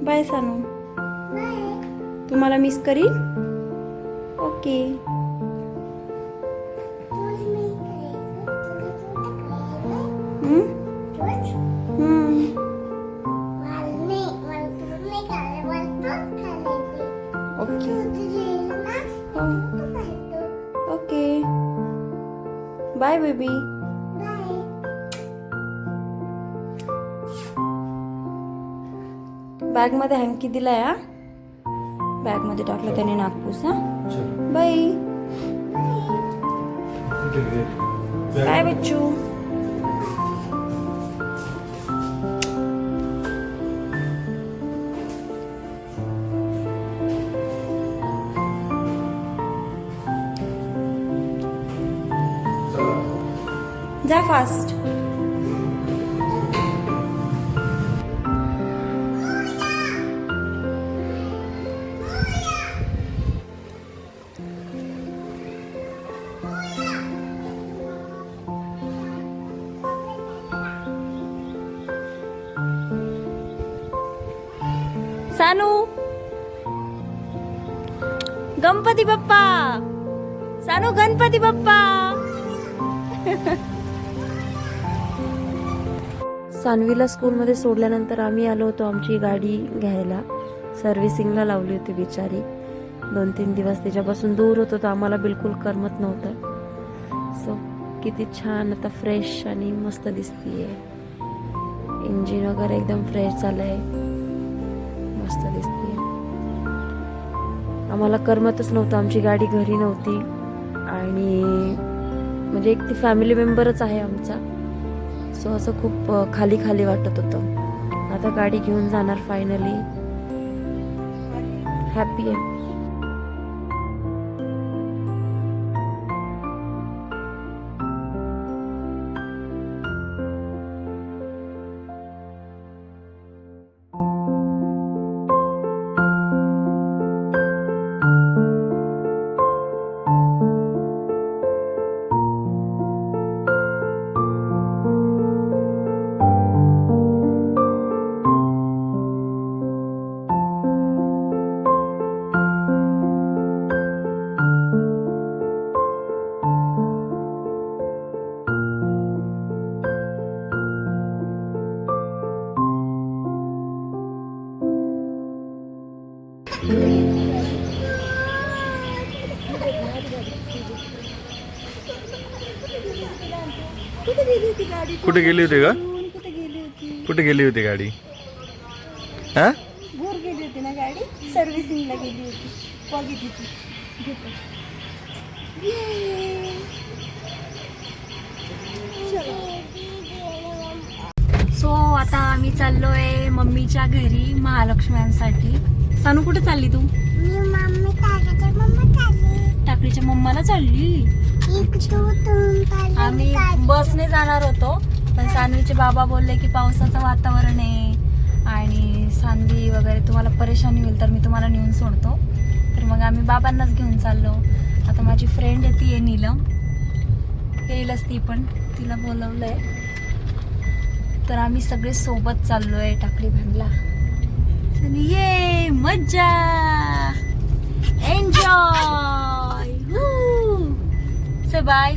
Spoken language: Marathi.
बाय सानू. तुम्हाला मिस करील. Okay. Okay. Bye baby. Bag मध्ये हँकी दिलाय. हा बॅग मध्ये टाकलं त्याने नागपूस. हा बाय. बाय बच्चू. जा फास्ट. सानू. गणपती बाप्पा. सानू गणपती बाप्पा. सानवीला स्कूलमध्ये सोडल्यानंतर आम्ही आलो होतो आमची गाडी घ्यायला. सर्व्हिसिंगला लावली होती बिचारी. 2-3 दिवस तिच्यापासून दूर होतो तर आम्हाला बिलकुल करमत नव्हतं. सो किती छान आता फ्रेश आणि मस्त दिसतीये. इंजिन वगैरे एकदम फ्रेश झालंय. मस्त दिसतीये. आम्हाला करमतच नव्हतं. आमची गाडी घरी नव्हती आणि म्हणजे एक ती फॅमिली मेंबरच आहे आमचा. सो असं खूप खाली खाली वाटत होतं. आता गाडी घेऊन जाणार फायनली. हॅपी आहे. कुठे गेली होती का? कुठे गेली होती गाडी? हा भोर गेली होती ना गाडी. सर्व्हिसिंगला गेली होती. सो आता आम्ही चाललोय मम्मीच्या घरी महालक्ष्म्यांसाठी. सानू कुठे चालली तू? टाकळीच्या मम्माला चालली. आम्ही बसने जाणार होतो पण सानवीचे बाबा बोलले की पावसाचं वातावरण आहे आणि सानवी वगैरे तुम्हाला परेशानी होईल तर मी तुम्हाला नेऊन सोडतो. तर मग आम्ही बाबांनाच घेऊन चाललो. आता माझी फ्रेंड आहे ती आहे नीलम. येईलच ती पण. तिला बोलवलंय तर आम्ही सगळे सोबत चाललोय टाकळी भांडला. ये मज्जा. एन्जॉय. से बाय.